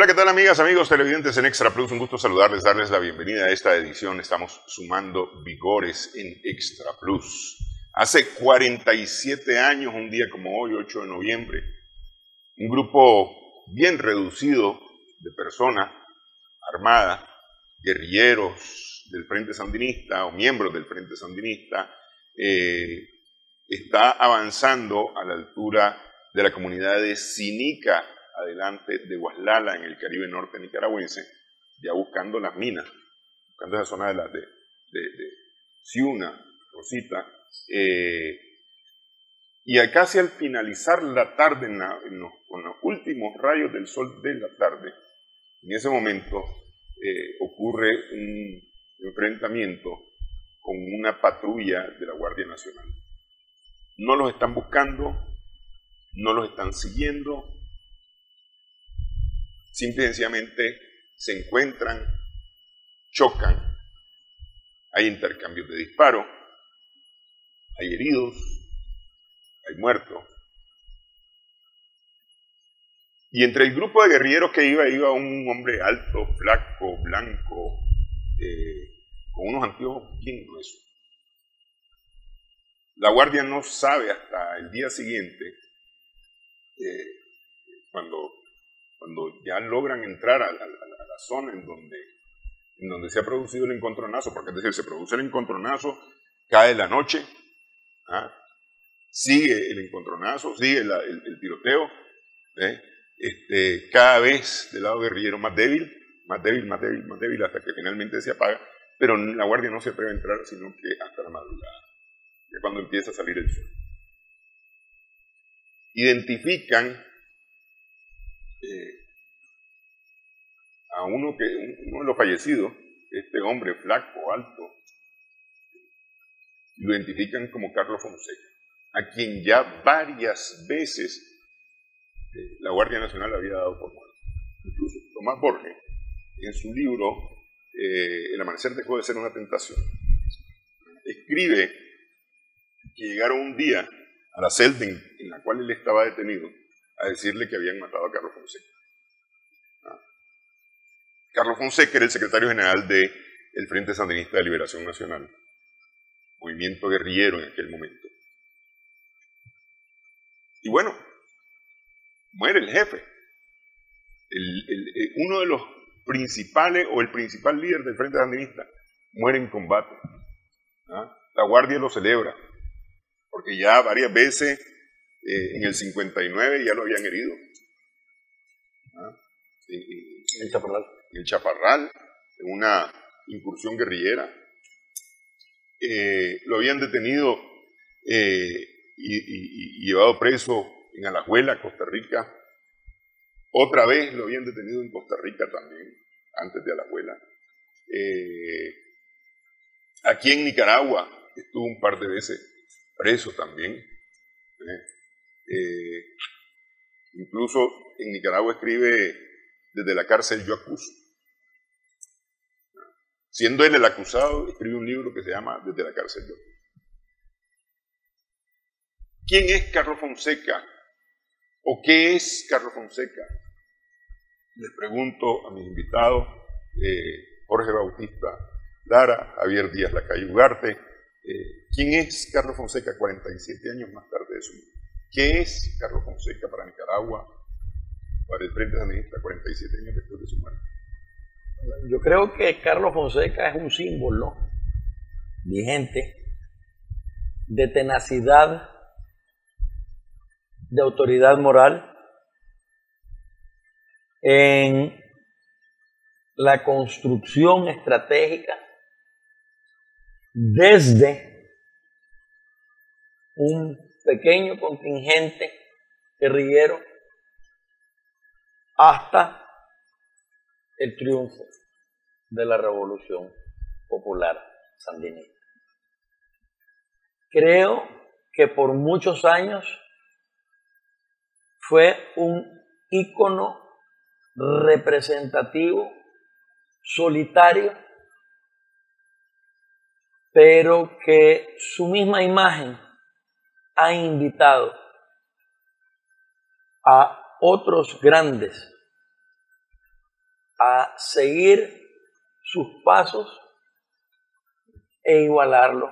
Hola, ¿qué tal amigas, amigos televidentes en Extra Plus? Un gusto saludarles, darles la bienvenida a esta edición. Estamos sumando vigores en Extra Plus. Hace 47 años, un día como hoy, 8 de noviembre, un grupo bien reducido de personas armadas, guerrilleros del Frente Sandinista o miembros del Frente Sandinista, está avanzando a la altura de la comunidad de Sinica, adelante de Guaslala, en el Caribe norte nicaragüense, ya buscando las minas, buscando esa zona de Ciuna, Rosita, y casi al finalizar la tarde, con los últimos rayos del sol de la tarde, en ese momento ocurre un enfrentamiento con una patrulla de la Guardia Nacional. No los están buscando, no los están siguiendo, simple y sencillamente se encuentran, chocan, hay intercambios de disparos, hay heridos, hay muertos. Y entre el grupo de guerrilleros que iba un hombre alto, flaco, blanco, con unos anteojos bien gruesos. La guardia no sabe hasta el día siguiente, cuando ya logran entrar a la zona en donde se ha producido el encontronazo, porque es decir, se produce el encontronazo, cae la noche, sigue el encontronazo, sigue el tiroteo, cada vez del lado guerrillero más débil, hasta que finalmente se apaga, pero la guardia no se atreve a entrar sino que hasta la madrugada, que cuando empieza a salir el sol. Identifican a uno de los fallecidos, este hombre flaco, alto, lo identifican como Carlos Fonseca, a quien ya varias veces la Guardia Nacional había dado por muerto. Incluso Tomás Borges, en su libro El amanecer dejó de ser una tentación, escribe que llegaron un día a la celda en la cual él estaba detenido a decirle que habían matado a Carlos Fonseca. Carlos Fonseca era el secretario general del Frente Sandinista de Liberación Nacional, movimiento guerrillero en aquel momento. Y bueno, muere el jefe, uno de los principales o el principal líder del Frente Sandinista, muere en combate. La guardia lo celebra, porque ya varias veces en el 59 ya lo habían herido. En el Chaparral, en una incursión guerrillera. Lo habían detenido y llevado preso en Alajuela, Costa Rica. Otra vez lo habían detenido en Costa Rica también, antes de Alajuela. Aquí en Nicaragua estuvo un par de veces preso también. Incluso en Nicaragua escribe desde la cárcel Yo Acuso. Siendo él el acusado, escribe un libro que se llama Desde la cárcel Yo Acuso. ¿Quién es Carlos Fonseca? ¿O qué es Carlos Fonseca? Les pregunto a mis invitados, Jorge Bautista Lara, Javier Díaz Lacalle Ugarte, ¿quién es Carlos Fonseca 47 años más tarde de su vida? ¿Qué es Carlos Fonseca para Nicaragua, para el Frente Sandinista 47 años después de su muerte? Yo creo que Carlos Fonseca es un símbolo vigente de tenacidad, de autoridad moral en la construcción estratégica desde un pequeño contingente guerrillero hasta el triunfo de la Revolución Popular Sandinista. Creo que por muchos años fue un ícono representativo, solitario, pero que su misma imagen ha invitado a otros grandes seguir sus pasos e igualarlo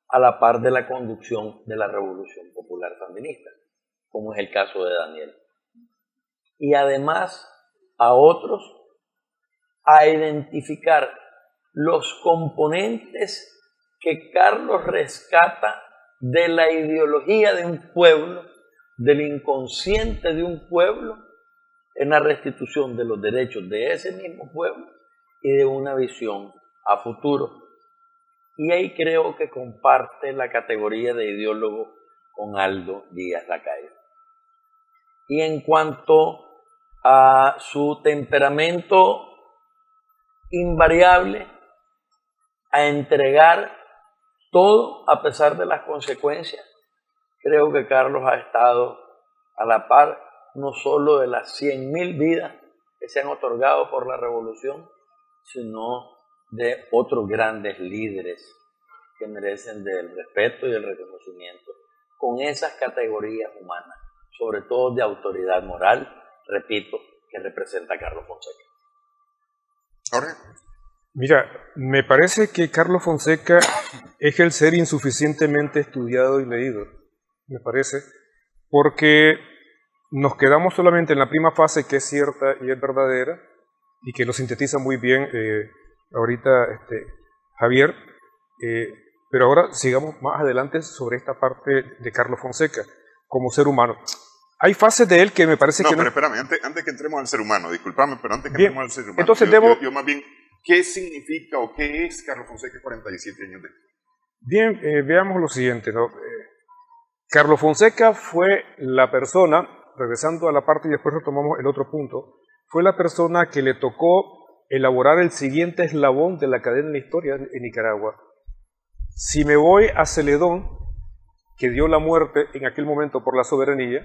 a la par de la conducción de la Revolución Popular Sandinista, como es el caso de Daniel. Y además a otros a identificar los componentes que Carlos rescata de la ideología de un pueblo, del inconsciente de un pueblo, en la restitución de los derechos de ese mismo pueblo y de una visión a futuro. Y ahí creo que comparte la categoría de ideólogo con Aldo Díaz Lacayo. Y en cuanto a su temperamento invariable a entregar todo a pesar de las consecuencias, creo que Carlos ha estado a la par no solo de las 100.000 vidas que se han otorgado por la revolución, sino de otros grandes líderes que merecen del respeto y del reconocimiento con esas categorías humanas, sobre todo de autoridad moral, repito, que representa Carlos Fonseca. Jorge. Mira, me parece que Carlos Fonseca es el ser insuficientemente estudiado y leído, me parece, porque nos quedamos solamente en la prima fase, que es cierta y es verdadera, y que lo sintetiza muy bien ahorita Javier, pero ahora sigamos más adelante sobre esta parte de Carlos Fonseca como ser humano. Hay fases de él que me parece que no... Pero espérame, antes que entremos al ser humano, discúlpame, pero antes que bien, entremos al ser humano, entonces yo más bien, ¿qué significa o qué es Carlos Fonseca 47 años después? Bien, veamos lo siguiente, ¿no? Carlos Fonseca fue la persona, regresando a la parte y después retomamos el otro punto, fue la persona que le tocó elaborar el siguiente eslabón de la cadena de la historia en Nicaragua. Si me voy a Celedón, que dio la muerte en aquel momento por la soberanía,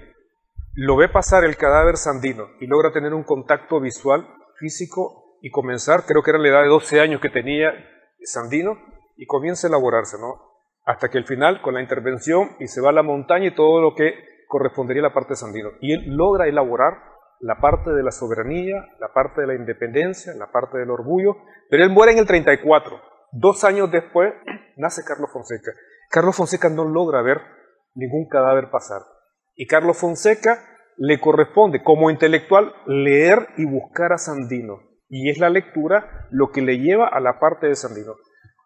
lo ve pasar el cadáver sandino y logra tener un contacto visual, físico, y comenzar, creo que era la edad de 12 años que tenía Sandino, y comienza a elaborarse, ¿no? Hasta que al final, con la intervención, y se va a la montaña y todo lo que correspondería a la parte de Sandino. Y él logra elaborar la parte de la soberanía, la parte de la independencia, la parte del orgullo, pero él muere en el 34. 2 años después, nace Carlos Fonseca. Carlos Fonseca no logra ver ningún cadáver pasar. Y Carlos Fonseca le corresponde, como intelectual, leer y buscar a Sandino. Y es la lectura lo que le lleva a la parte de Sandino.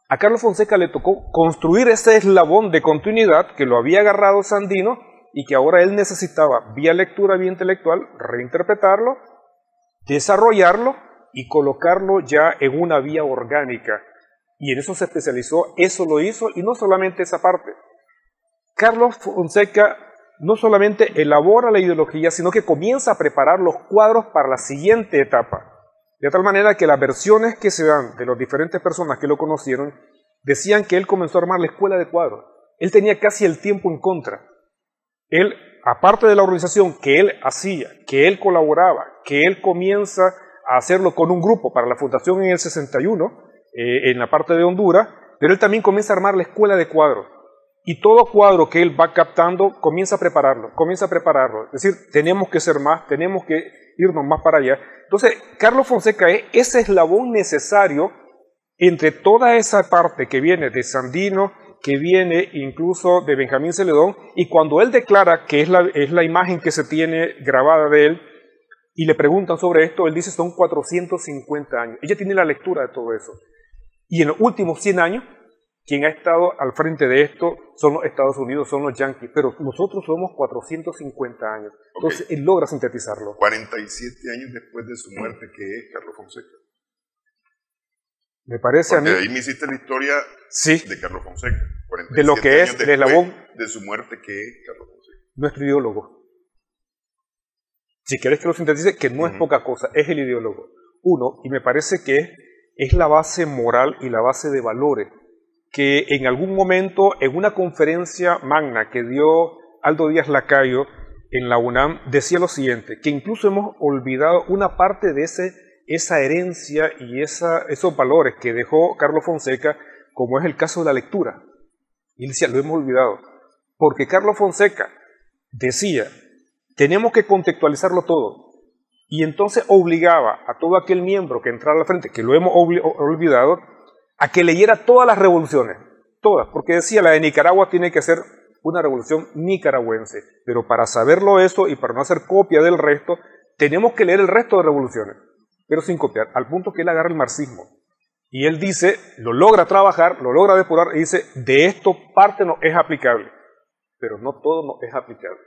A Carlos Fonseca le tocó construir ese eslabón de continuidad que lo había agarrado Sandino y que ahora él necesitaba, vía lectura, vía intelectual, reinterpretarlo, desarrollarlo y colocarlo ya en una vía orgánica. Y en eso se especializó, eso lo hizo, y no solamente esa parte. Carlos Fonseca no solamente elabora la ideología, sino que comienza a preparar los cuadros para la siguiente etapa. De tal manera que las versiones que se dan de las diferentes personas que lo conocieron decían que él comenzó a armar la escuela de cuadros. Él tenía casi el tiempo en contra. Él, aparte de la organización que él hacía, que él colaboraba, que él comienza a hacerlo con un grupo para la fundación en el 61, en la parte de Honduras, pero él también comienza a armar la escuela de cuadros. Y todo cuadro que él va captando, comienza a prepararlo. Es decir, tenemos que ser más, tenemos que irnos más para allá. Entonces, Carlos Fonseca es ese eslabón necesario entre toda esa parte que viene de Sandino, que viene incluso de Benjamín Celedón, y cuando él declara que es la imagen que se tiene grabada de él, y le preguntan sobre esto, él dice son 450 años. Ella tiene la lectura de todo eso. Y en los últimos 100 años, quien ha estado al frente de esto son los Estados Unidos, son los yanquis, pero nosotros somos 450 años. Entonces, él logra sintetizarlo. 47 años después de su muerte, ¿qué es Carlos Fonseca? Me parece porque a mí... ahí me hiciste la historia sí, de Carlos Fonseca. De lo que es el eslabón de su muerte, ¿qué es Carlos Fonseca? Nuestro ideólogo. Si quieres que lo sintetice, que no es poca cosa, es el ideólogo. Uno, y me parece que es la base moral y la base de valores, que en algún momento, en una conferencia magna que dio Aldo Díaz Lacayo en la UNAM, decía lo siguiente, que incluso hemos olvidado una parte de esa herencia y esos valores que dejó Carlos Fonseca, como es el caso de la lectura. Y él decía, lo hemos olvidado, porque Carlos Fonseca decía, tenemos que contextualizarlo todo. y entonces obligaba a todo aquel miembro que entrara al frente, que lo hemos olvidado, a que leyera todas las revoluciones, todas, porque decía la de Nicaragua tiene que ser una revolución nicaragüense, pero para saberlo eso y para no hacer copia del resto, tenemos que leer el resto de revoluciones, pero sin copiar, al punto que él agarra el marxismo. Y él dice, lo logra trabajar, lo logra depurar, y dice, de esto parte no es aplicable, pero no todo no es aplicable.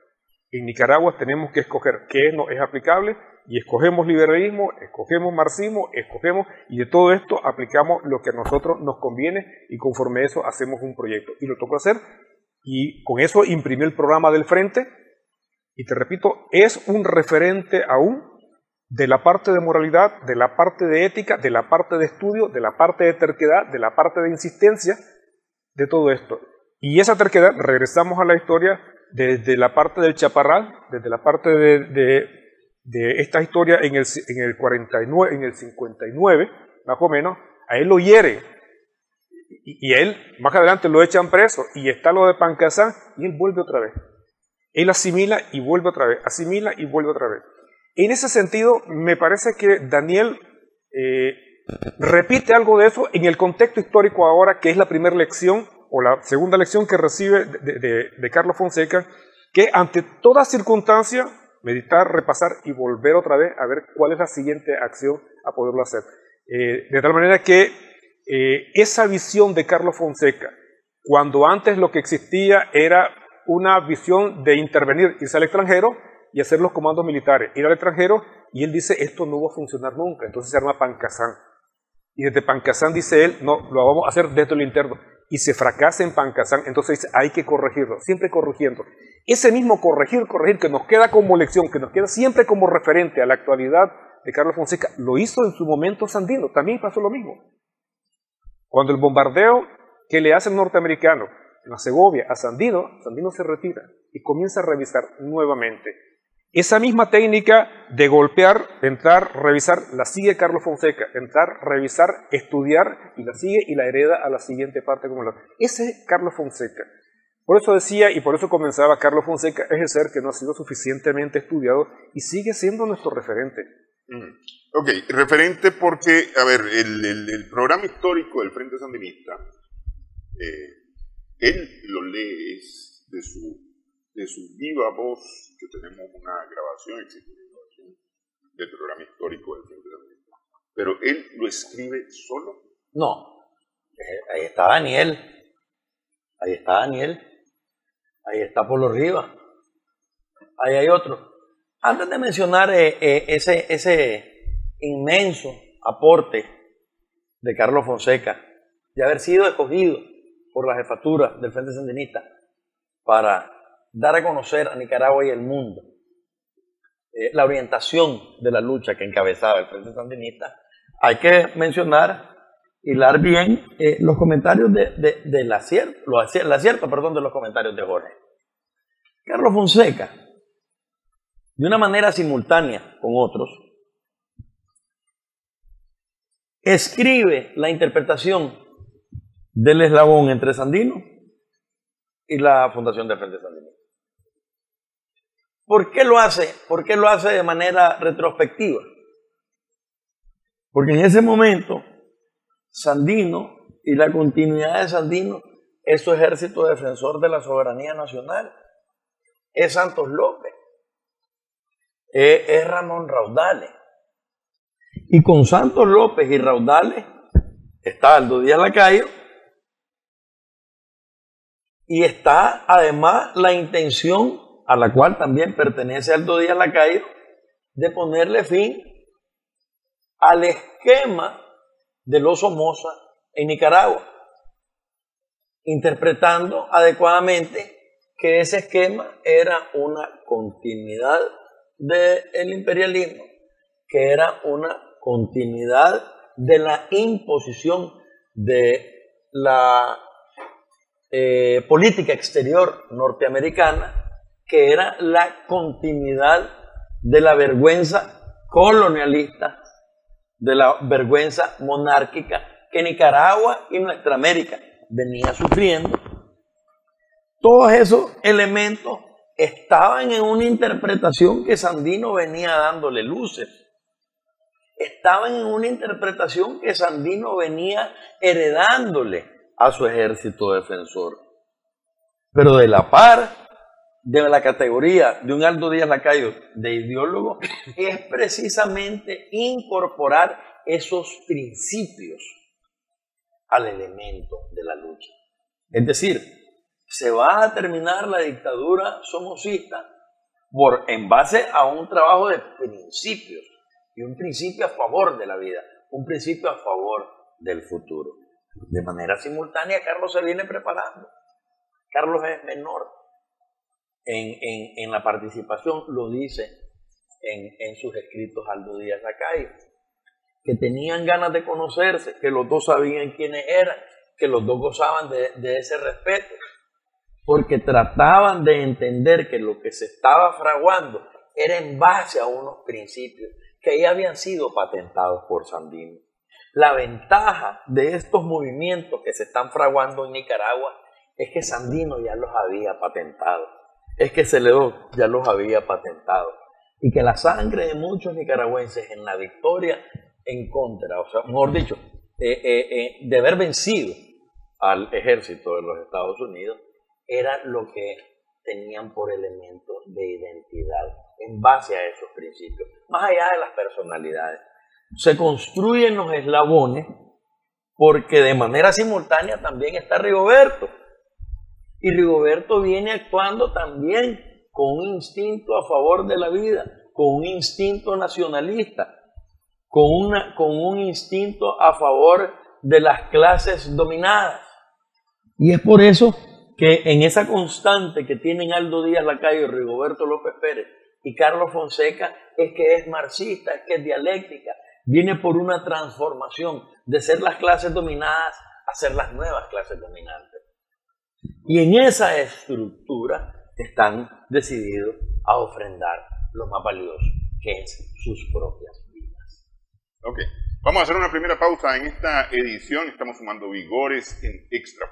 En Nicaragua tenemos que escoger qué no es aplicable, y escogemos liberalismo, escogemos marxismo, y de todo esto aplicamos lo que a nosotros nos conviene, y conforme a eso hacemos un proyecto. Y lo tocó hacer, y con eso imprimió el programa del Frente, y te repito, es un referente aún de la parte de moralidad, de la parte de ética, de la parte de estudio, de la parte de terquedad, de la parte de insistencia, de todo esto. Y esa terquedad, regresamos a la historia, desde la parte del Chaparral, desde la parte de esta historia en el 49, en el 59, más o menos, a él lo hiere. Y a él, más adelante, lo echan preso, y está lo de Pancasán, y él vuelve otra vez. Él asimila y vuelve otra vez, asimila y vuelve otra vez. En ese sentido, me parece que Daniel repite algo de eso en el contexto histórico ahora, que es la primera lección, o la segunda lección que recibe de Carlos Fonseca, que ante toda circunstancia, meditar, repasar y volver otra vez a ver cuál es la siguiente acción a poderlo hacer. De tal manera que esa visión de Carlos Fonseca, cuando antes lo que existía era una visión de intervenir, irse al extranjero y hacer los comandos militares, ir al extranjero, y él dice, esto no va a funcionar nunca, entonces se arma Pancasán. Y desde Pancasán, dice él, no, lo vamos a hacer desde lo interno. Y se fracasa en Pancasán, entonces dice, hay que corregirlo, siempre corrigiendo. Ese mismo corregir, que nos queda como lección, que nos queda siempre como referente a la actualidad de Carlos Fonseca, lo hizo en su momento Sandino, también pasó lo mismo. Cuando el bombardeo que le hace el norteamericano en la Segovia a Sandino, Sandino se retira y comienza a revisar nuevamente. Esa misma técnica de golpear, entrar, revisar, la sigue Carlos Fonseca, entrar, revisar, estudiar, y la sigue y la hereda a la siguiente parte como la. Ese es Carlos Fonseca. Por eso decía, y por eso comenzaba, Carlos Fonseca es el ser que no ha sido suficientemente estudiado y sigue siendo nuestro referente. Ok, referente porque, a ver, el programa histórico del Frente Sandinista, él lo lee de su viva voz, que tenemos una grabación, existe una grabación del programa histórico del Frente Sandinista, pero él lo escribe solo. No, ahí está Daniel, ahí está Polo Rivas, ahí hay otro. Antes de mencionar ese inmenso aporte de Carlos Fonseca, de haber sido escogido por la jefatura del Frente Sandinista para dar a conocer a Nicaragua y el mundo la orientación de la lucha que encabezaba el Frente Sandinista, hay que mencionar, hilar bien los comentarios del acierto de los comentarios de Jorge. Carlos Fonseca, de una manera simultánea con otros, escribe la interpretación del eslabón entre Sandino y la fundación del Frente Sandinista. ¿Por qué lo hace? ¿Por qué lo hace de manera retrospectiva? Porque en ese momento, Sandino y la continuidad de Sandino es su ejército defensor de la soberanía nacional, es Santos López, es Ramón Raudales. Y con Santos López y Raudales está Aldo Díaz Lacayo, y está además la intención a la cual también pertenece Aldo Díaz Lacayo de ponerle fin al esquema de los Somoza en Nicaragua, interpretando adecuadamente que ese esquema era una continuidad del imperialismo, que era una continuidad de la imposición de la política exterior norteamericana, que era la continuidad de la vergüenza colonialista, de la vergüenza monárquica que Nicaragua y nuestra América venía sufriendo. Todos esos elementos estaban en una interpretación que Sandino venía dándole luces. Estaban en una interpretación que Sandino venía heredándole a su ejército defensor. Pero de la par de la categoría de un Aldo Díaz Lacayo de ideólogo es precisamente incorporar esos principios al elemento de la lucha. Es decir, se va a terminar la dictadura somocista en base a un trabajo de principios, y un principio a favor de la vida, un principio a favor del futuro. De manera simultánea, Carlos se viene preparando. Carlos es menor en la participación, lo dice en sus escritos Aldo Díaz Lacayo, que tenían ganas de conocerse, que los dos sabían quiénes eran, que los dos gozaban de ese respeto, porque trataban de entender que lo que se estaba fraguando era en base a unos principios que ya habían sido patentados por Sandino. La ventaja de estos movimientos que se están fraguando en Nicaragua es que Sandino ya los había patentado, es que Celedón ya los había patentado, y que la sangre de muchos nicaragüenses en la victoria en contra, o sea, mejor dicho, de haber vencido al ejército de los Estados Unidos, era lo que tenían por elemento de identidad en base a esos principios, más allá de las personalidades. Se construyen los eslabones porque de manera simultánea también está Rigoberto, y Rigoberto viene actuando también con un instinto a favor de la vida, con un instinto nacionalista, con un instinto a favor de las clases dominadas. Y es por eso que en esa constante que tienen Aldo Díaz Lacayo, Rigoberto López Pérez y Carlos Fonseca, es que es marxista, es que es dialéctica, viene por una transformación de ser las clases dominadas a ser las nuevas clases dominantes. Y en esa estructura están decididos a ofrendar lo más valioso, que es sus propias vidas. Ok, vamos a hacer una primera pausa en esta edición. Estamos sumando vigores en Extra.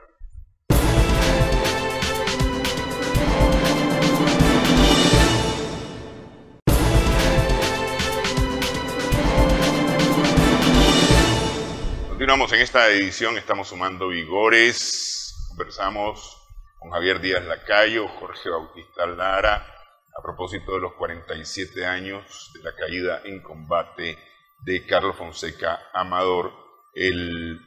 Continuamos en esta edición, estamos sumando vigores. Conversamos con Javier Díaz Lacayo, Jorge Bautista Lara, a propósito de los 47 años de la caída en combate de Carlos Fonseca Amador, el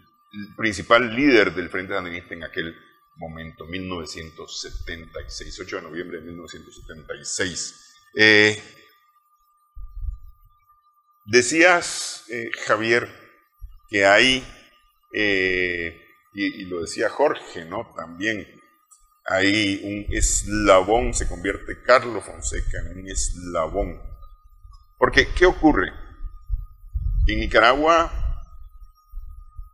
principal líder del Frente Sandinista en aquel momento, 1976, 8 de noviembre de 1976. Decías, Javier, que hay, y lo decía Jorge, ¿no? También hay un eslabón, se convierte Carlos Fonseca en un eslabón. Porque, ¿qué ocurre? En Nicaragua,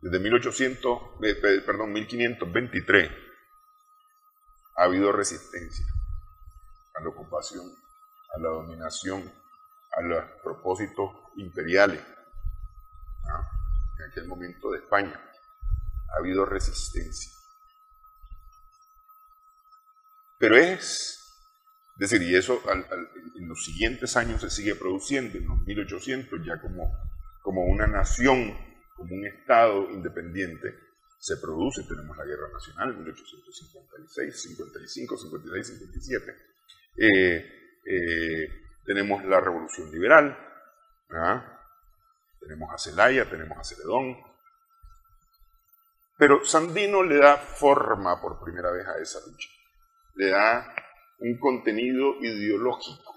desde 1523, ha habido resistencia a la ocupación, a la dominación, a los propósitos imperiales. En aquel momento de España ha habido resistencia. Pero es decir, y eso en los siguientes años se sigue produciendo, en los 1800 ya como una nación, como un Estado independiente, se produce. Tenemos la Guerra Nacional, 1856, 55, 56, 57. Tenemos la Revolución Liberal, tenemos a Zelaya, tenemos a Celedón. Pero Sandino le da forma por primera vez a esa lucha. Le da un contenido ideológico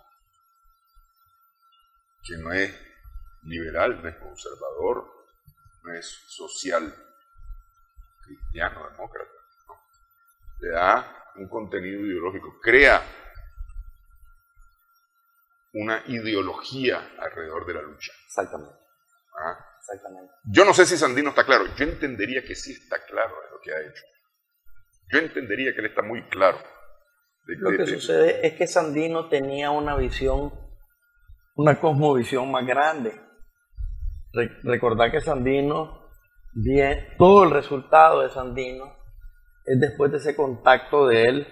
que no es liberal, no es conservador, no es social, cristiano, demócrata, no. Le da un contenido ideológico, crea una ideología alrededor de la lucha. Exactamente. Exactamente. Yo no sé si Sandino está claro, yo entendería que sí está claro de lo que ha hecho. Yo entendería que él está muy claro. Lo que sucede es que Sandino tenía una visión, una cosmovisión más grande. Recordar que Sandino, todo el resultado de Sandino es después de ese contacto de él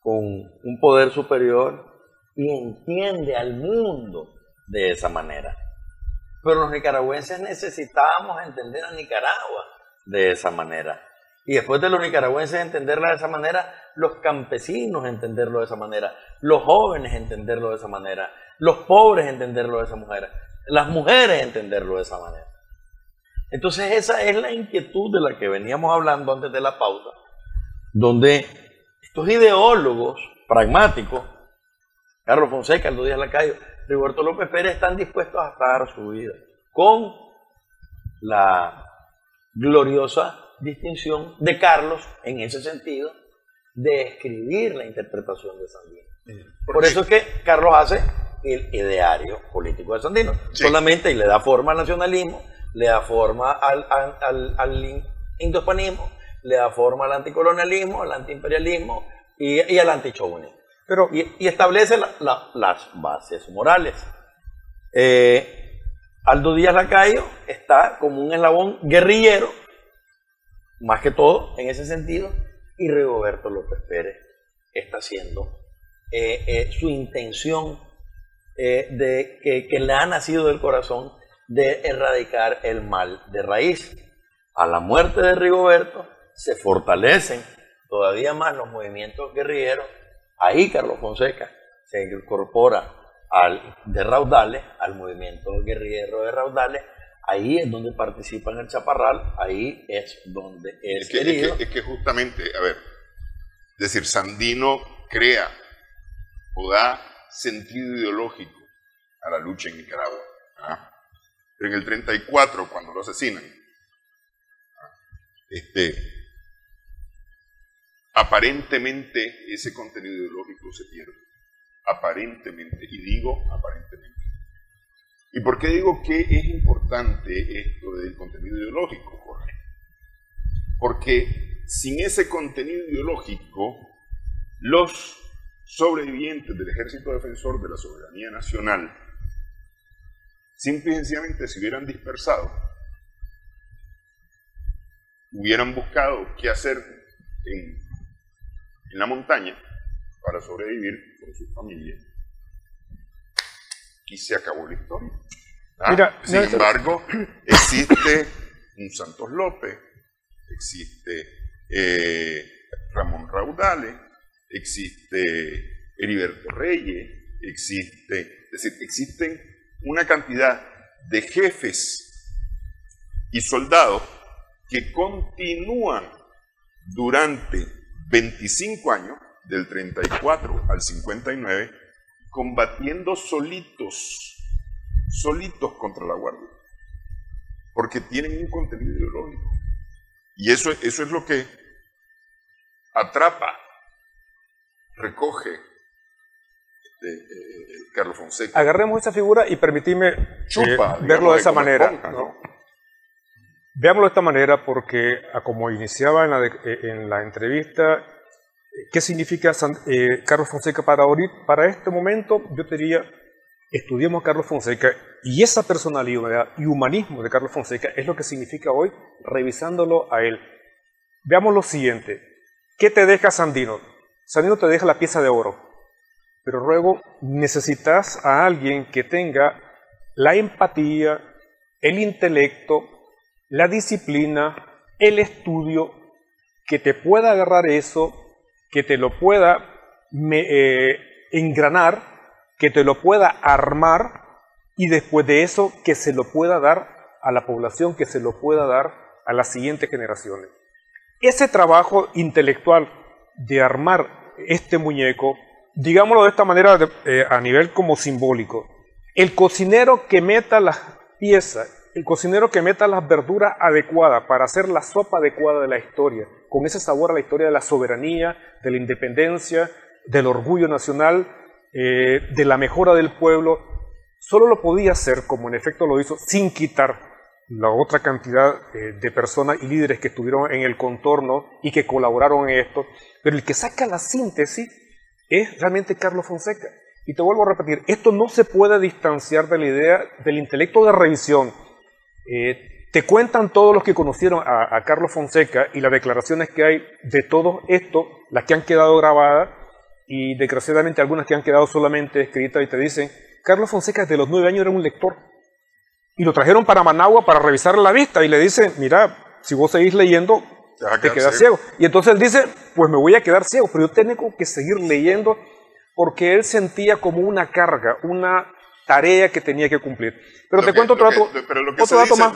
con un poder superior y entiende al mundo de esa manera. Pero los nicaragüenses necesitábamos entender a Nicaragua de esa manera. Y después de los nicaragüenses entenderla de esa manera, los campesinos entenderlo de esa manera, los jóvenes entenderlo de esa manera, los pobres entenderlo de esa manera, las mujeres entenderlo de esa manera. Entonces esa es la inquietud de la que veníamos hablando antes de la pausa, donde estos ideólogos pragmáticos, Carlos Fonseca, Aldo Díaz Lacayo, Rigoberto López Pérez, están dispuestos a dar su vida con la gloriosa distinción de Carlos, en ese sentido, de escribir la interpretación de Sandino. Por eso es que Carlos hace el ideario político de Sandino. Sí. Solamente y le da forma al nacionalismo, le da forma al indohispanismo, le da forma al anticolonialismo, al antiimperialismo y al antichauvinismo. Y establece las bases morales. Aldo Díaz Lacayo está como un eslabón guerrillero, más que todo en ese sentido, y Rigoberto López Pérez está haciendo su intención que le ha nacido del corazón de erradicar el mal de raíz. A la muerte de Rigoberto se fortalecen todavía más los movimientos guerrilleros. Ahí Carlos Fonseca se incorpora de Raudales, al movimiento guerrillero de Raudales. Ahí es donde participa en el Chaparral, ahí es donde es querido. Es que justamente, a ver, es decir, Sandino crea o da sentido ideológico a la lucha en Nicaragua. ¿Ah? Pero en el 34, cuando lo asesinan, aparentemente ese contenido ideológico se pierde. Aparentemente, y digo aparentemente. ¿Y por qué digo que es importante esto del contenido ideológico, Jorge? Porque sin ese contenido ideológico, los sobrevivientes del Ejército Defensor de la Soberanía Nacional simple y sencillamente se hubieran dispersado, hubieran buscado qué hacer en la montaña para sobrevivir con su familia, y se acabó la historia. Mira, sin embargo, existe un Santos López, existe Ramón Raudales, existe Heriberto Reyes, es decir, existen una cantidad de jefes y soldados que continúan durante 25 años, del 34 al 59, combatiendo solitos contra la Guardia, porque tienen un contenido ideológico. Y eso es lo que atrapa, recoge Carlos Fonseca. Agarremos esa figura y permitime verlo de esa manera. ¿No? Veámoslo de esta manera porque, como iniciaba en la entrevista, ¿qué significa Carlos Fonseca para este momento? Yo te diría, estudiemos a Carlos Fonseca y esa personalidad y humanismo de Carlos Fonseca es lo que significa hoy, revisándolo a él. Veamos lo siguiente. ¿Qué te deja Sandino? Sandino te deja la pieza de oro, pero luego necesitas a alguien que tenga la empatía, el intelecto, la disciplina, el estudio, que te pueda agarrar eso, que te lo pueda engranar, que te lo pueda armar y después de eso que se lo pueda dar a la población, que se lo pueda dar a las siguientes generaciones. Ese trabajo intelectual de armar este muñeco, digámoslo de esta manera a nivel como simbólico, el cocinero que meta las piezas, el cocinero que meta las verduras adecuadas para hacer la sopa adecuada de la historia, con ese sabor a la historia de la soberanía, de la independencia, del orgullo nacional, de la mejora del pueblo, solo lo podía hacer, como en efecto lo hizo, sin quitar la otra cantidad de personas y líderes que estuvieron en el contorno y que colaboraron en esto. Pero el que saca la síntesis es realmente Carlos Fonseca. Y te vuelvo a repetir, esto no se puede distanciar de la idea del intelecto de revisión. Te cuentan todos los que conocieron a Carlos Fonseca y las declaraciones que hay de todo esto, las que han quedado grabadas, y desgraciadamente algunas que han quedado solamente escritas y te dicen, Carlos Fonseca desde los 9 años era un lector. Y lo trajeron para Managua para revisar la vista y le dicen, mira, si vos seguís leyendo, te quedas ciego. Y entonces él dice, pues me voy a quedar ciego, pero yo tengo que seguir leyendo porque él sentía como una carga, una tarea que tenía que cumplir. Pero te cuento otro dato. Pero lo que se dice, más.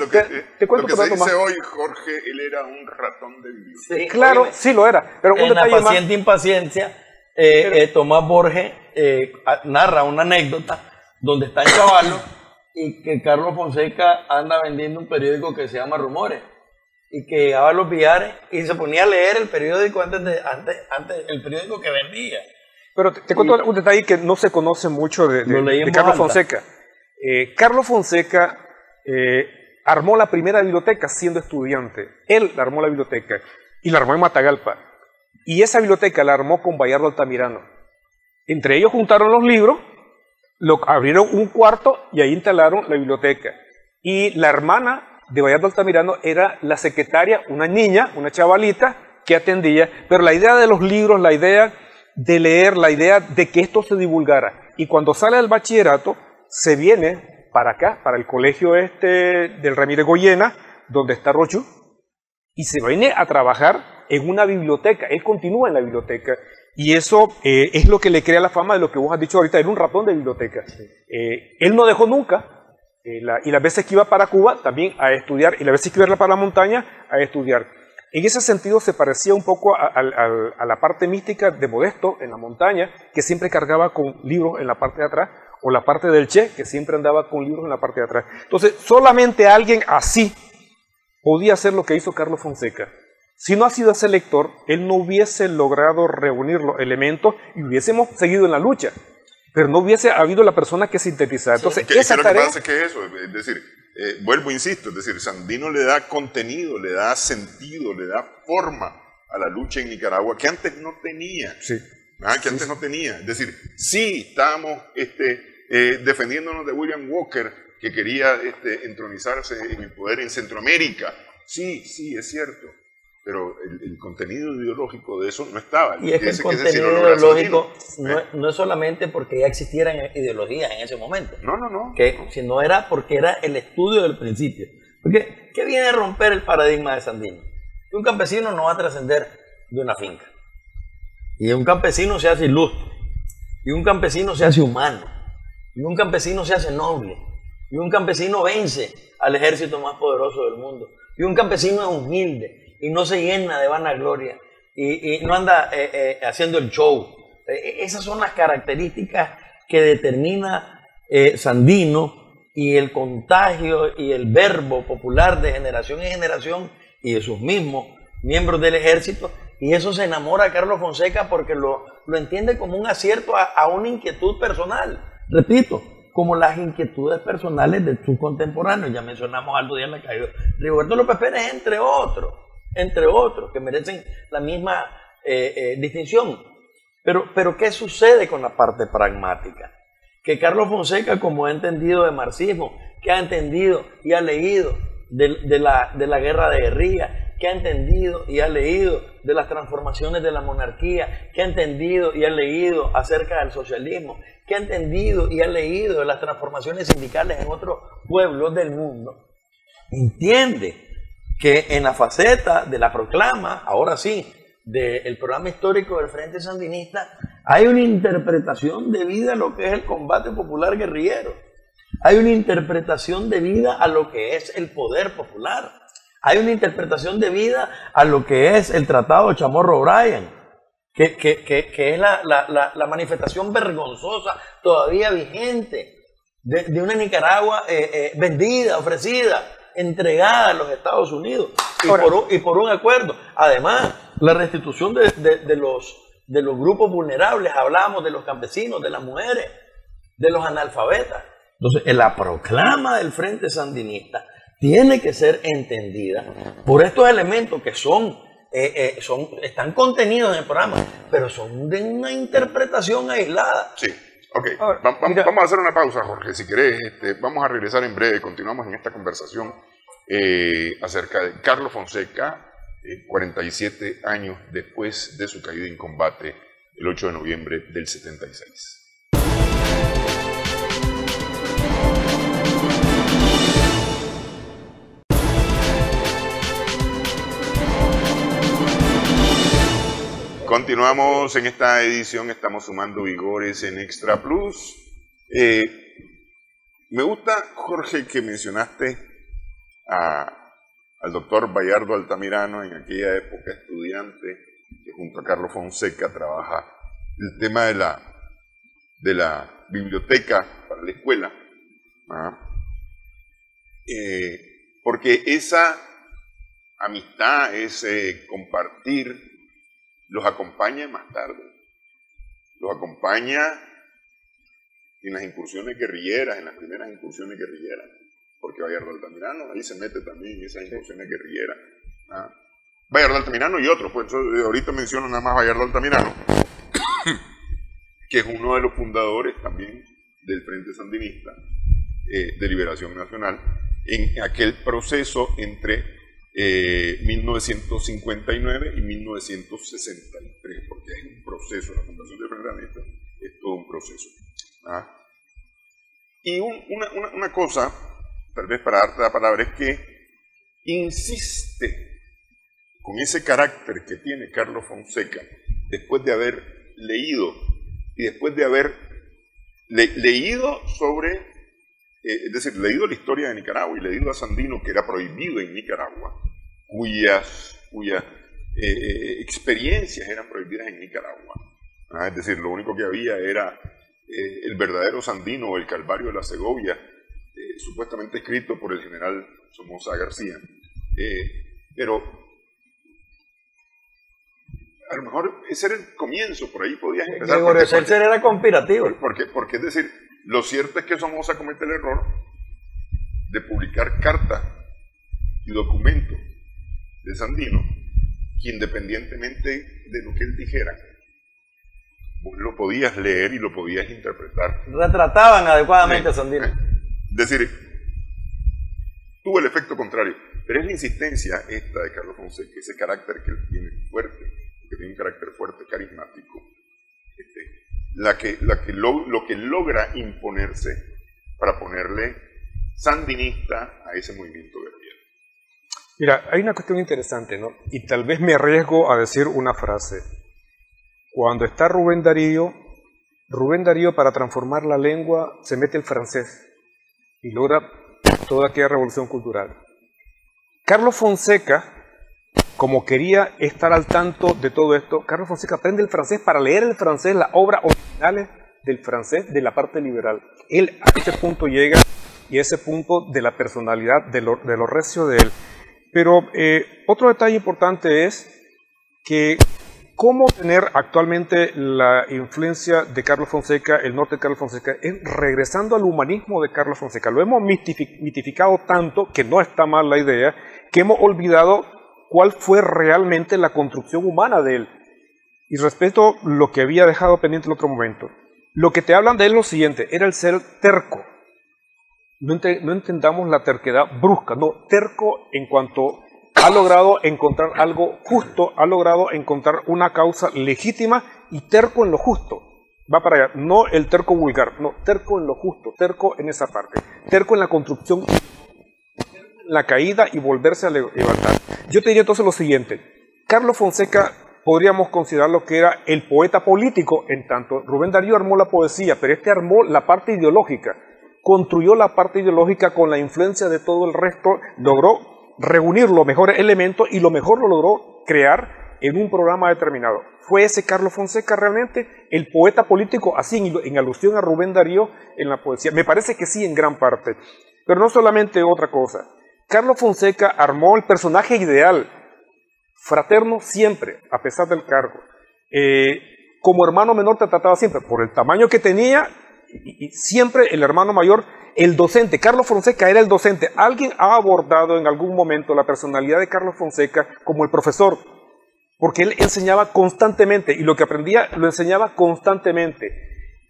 Te cuento otro dato más. Hoy, Jorge, él era un ratón de biblioteca. Sí, claro, oye, sí lo era. Pero un en detalle La paciente impaciencia, Tomás Borges narra una anécdota donde está en Caballo y que Carlos Fonseca anda vendiendo un periódico que se llama Rumores y que llegaba a los billares y se ponía a leer el periódico antes el periódico que vendía. Pero te cuento un detalle que no se conoce mucho de Carlos Fonseca. Carlos Fonseca armó la primera biblioteca siendo estudiante. Él armó la biblioteca y la armó en Matagalpa. Y esa biblioteca la armó con Bayardo Altamirano. Entre ellos juntaron los libros, abrieron un cuarto y ahí instalaron la biblioteca. Y la hermana de Bayardo Altamirano era la secretaria, una niña, una chavalita que atendía. Pero la idea de los libros, la idea de leer, la idea de que esto se divulgara. Y cuando sale del bachillerato, se viene para acá, para el colegio del Ramírez Goyena, donde está Rochu, y se viene a trabajar en una biblioteca. Él continúa en la biblioteca. Y eso es lo que le crea la fama de lo que vos has dicho ahorita, era un ratón de biblioteca. Él no dejó nunca, y las veces que iba para Cuba también a estudiar, y las veces que iba para la montaña a estudiar. En ese sentido se parecía un poco a la parte mística de Modesto en la montaña, que siempre cargaba con libros en la parte de atrás, o la parte del Che, que siempre andaba con libros en la parte de atrás. Entonces, solamente alguien así podía hacer lo que hizo Carlos Fonseca. Si no ha sido ese lector, él no hubiese logrado reunir los elementos y hubiésemos seguido en la lucha. Pero no hubiese habido la persona que sintetizara. Entonces, esa lo tarea... que pasa es que eso, es decir, vuelvo, insisto, es decir, Sandino le da contenido, le da sentido, le da forma a la lucha en Nicaragua que antes no tenía. Sí. Que antes no tenía. Es decir, sí estábamos defendiéndonos de William Walker, que quería entronizarse en el poder en Centroamérica. Sí, es cierto. Pero el contenido ideológico de eso no estaba. Y es que el contenido ideológico no es solamente porque ya existieran ideologías en ese momento. No. Sino era porque era el estudio del principio. Porque, ¿qué viene a romper el paradigma de Sandino? Que un campesino no va a trascender de una finca. Y un campesino se hace ilustre. Y un campesino se hace humano. Y un campesino se hace noble. Y un campesino vence al ejército más poderoso del mundo. Y un campesino es humilde. Y no se llena de vanagloria y no anda haciendo el show. Esas son las características que determina Sandino y el contagio y el verbo popular de generación en generación y de sus mismos miembros del ejército. Y eso se enamora a Carlos Fonseca porque lo entiende como un acierto a una inquietud personal. Repito, como las inquietudes personales de sus contemporáneos. Ya mencionamos a Aldo Díaz Lacayo, Rigoberto López Pérez, entre otros, que merecen la misma distinción. Pero ¿qué sucede con la parte pragmática? Que Carlos Fonseca, como ha entendido de marxismo, que ha entendido y ha leído de la guerra de guerrilla, que ha entendido y ha leído de las transformaciones de la monarquía, que ha entendido y ha leído acerca del socialismo, que ha entendido y ha leído de las transformaciones sindicales en otros pueblos del mundo, entiende que en la faceta de la proclama, ahora sí, del programa histórico del Frente Sandinista, hay una interpretación de vida a lo que es el combate popular guerrillero. Hay una interpretación de vida a lo que es el poder popular. Hay una interpretación de vida a lo que es el Tratado Chamorro-O'Brien, que es la manifestación vergonzosa todavía vigente de una Nicaragua vendida, ofrecida, entregada a los Estados Unidos y por un acuerdo. Además, la restitución de los grupos vulnerables, hablábamos de los campesinos, de las mujeres, de los analfabetas. Entonces, la proclama del Frente Sandinista tiene que ser entendida por estos elementos que están contenidos en el programa, pero son de una interpretación aislada. Sí. Ok, vamos a hacer una pausa, Jorge, si querés. Vamos a regresar en breve. Continuamos en esta conversación acerca de Carlos Fonseca, 47 años después de su caída en combate el 8 de noviembre del 76. Continuamos en esta edición, estamos sumando vigores en Extra Plus. Me gusta, Jorge, que mencionaste al doctor Bayardo Altamirano, en aquella época estudiante, que junto a Carlos Fonseca trabaja el tema de la biblioteca para la escuela, porque esa amistad, ese compartir, los acompaña más tarde, los acompaña en las incursiones guerrilleras, en las primeras incursiones guerrilleras, porque Bayardo Altamirano ahí se mete también en esas incursiones guerrilleras. Bayardo Altamirano y otros, pues ahorita menciono nada más Bayardo Altamirano, que es uno de los fundadores también del Frente Sandinista de Liberación Nacional, en aquel proceso entre 1959 y 1963, porque es un proceso, la fundación del Frente Sandinista es todo un proceso. Y una cosa, tal vez para darte la palabra, es que insiste con ese carácter que tiene Carlos Fonseca, después de haber leído y después de haber leído sobre, es decir, leído la historia de Nicaragua y leído a Sandino, que era prohibido en Nicaragua, cuyas experiencias eran prohibidas en Nicaragua. Es decir, lo único que había era el verdadero Sandino, o el Calvario de la Segovia, supuestamente escrito por el general Somoza García. Pero a lo mejor ese era el comienzo, por ahí podías empezar. Gregorio Seltzer era conspirativo. Porque es decir, lo cierto es que Somoza comete el error de publicar cartas y documentos de Sandino, que independientemente de lo que él dijera, vos lo podías leer y lo podías interpretar. Retrataban adecuadamente a Sandino. Es decir, tuvo el efecto contrario, pero es la insistencia esta de Carlos Fonseca, ese carácter que él tiene fuerte, que tiene un carácter fuerte, carismático, lo que logra imponerse para ponerle sandinista a ese movimiento guerrillero. Mira, hay una cuestión interesante, ¿no? Y tal vez me arriesgo a decir una frase. Cuando está Rubén Darío para transformar la lengua se mete el francés y logra toda aquella revolución cultural. Carlos Fonseca, como quería estar al tanto de todo esto, Carlos Fonseca aprende el francés para leer el francés, las obras originales del francés de la parte liberal. Él a ese punto llega, y ese punto de la personalidad, de lo recio de él. Pero otro detalle importante es que cómo tener actualmente la influencia de Carlos Fonseca, el norte de Carlos Fonseca, es regresando al humanismo de Carlos Fonseca. Lo hemos mitificado tanto, que no está mal la idea, que hemos olvidado cuál fue realmente la construcción humana de él. Y respeto lo que había dejado pendiente en otro momento. Lo que te hablan de él es lo siguiente, era el ser terco. No entendamos la terquedad brusca, no, terco en cuanto ha logrado encontrar algo justo, ha logrado encontrar una causa legítima y terco en lo justo. Va para allá, no el terco vulgar, no, terco en lo justo, terco en esa parte, terco en la construcción, la caída y volverse a levantar. Yo te diría entonces lo siguiente, Carlos Fonseca podríamos considerarlo que era el poeta político, en tanto Rubén Darío armó la poesía, pero este armó la parte ideológica, construyó la parte ideológica con la influencia de todo el resto, logró reunir los mejores elementos y lo mejor lo logró crear en un programa determinado. ¿Fue ese Carlos Fonseca realmente el poeta político, así en alusión a Rubén Darío en la poesía? Me parece que sí, en gran parte. Pero no solamente otra cosa. Carlos Fonseca armó el personaje ideal, fraterno siempre, a pesar del cargo. Como hermano menor te trataba siempre, por el tamaño que tenía, y siempre el hermano mayor, el docente. Carlos Fonseca era el docente. Alguien ha abordado en algún momento la personalidad de Carlos Fonseca como el profesor, porque él enseñaba constantemente, y lo que aprendía lo enseñaba constantemente.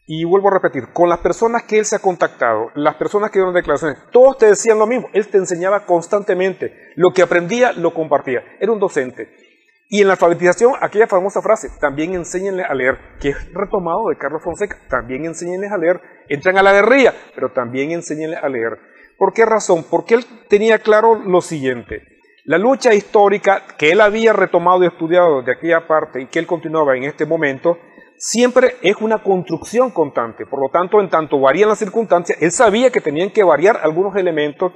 Y vuelvo a repetir, con las personas que él se ha contactado, las personas que dieron declaraciones, todos te decían lo mismo, él te enseñaba constantemente, lo que aprendía lo compartía, era un docente. Y en la alfabetización, aquella famosa frase, también enséñenles a leer, que es retomado de Carlos Fonseca, también enséñenles a leer, entran a la guerrilla, pero también enséñenles a leer. ¿Por qué razón? Porque él tenía claro lo siguiente, la lucha histórica que él había retomado y estudiado de aquella parte y que él continuaba en este momento, siempre es una construcción constante, por lo tanto, en tanto varían las circunstancias, él sabía que tenían que variar algunos elementos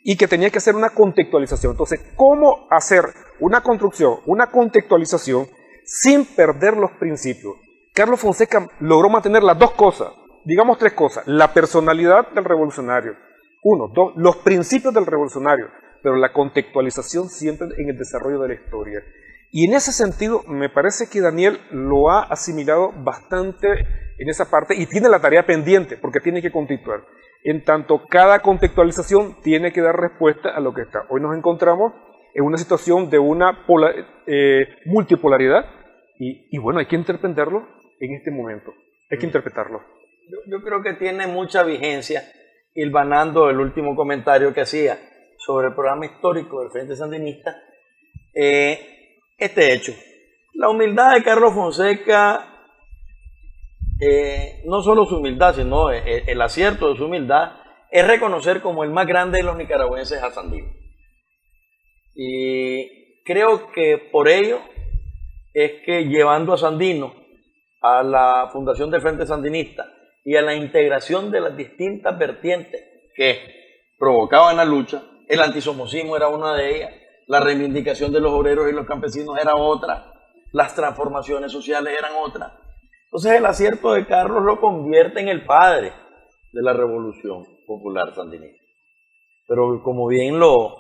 y que tenía que hacer una contextualización. Entonces, ¿cómo hacer una construcción, una contextualización sin perder los principios? Carlos Fonseca logró mantener las dos cosas, digamos tres cosas, la personalidad del revolucionario, uno, dos, los principios del revolucionario, pero la contextualización siempre en el desarrollo de la historia. Y en ese sentido, me parece que Daniel lo ha asimilado bastante en esa parte y tiene la tarea pendiente, porque tiene que contextuar. En tanto, cada contextualización tiene que dar respuesta a lo que está. Hoy nos encontramos en una situación de una multipolaridad y bueno, hay que interpretarlo en este momento. Hay que interpretarlo. Yo creo que tiene mucha vigencia, hilvanando el último comentario que hacía sobre el programa histórico del Frente Sandinista, este hecho. La humildad de Carlos Fonseca, no solo su humildad, sino el acierto de su humildad, es reconocer como el más grande de los nicaragüenses a Sandino. Y creo que por ello es que llevando a Sandino a la fundación del Frente Sandinista y a la integración de las distintas vertientes que provocaban la lucha, el antisomocismo era una de ellas, la reivindicación de los obreros y los campesinos era otra, las transformaciones sociales eran otras. Entonces el acierto de Carlos lo convierte en el padre de la Revolución Popular Sandinista. Pero como bien lo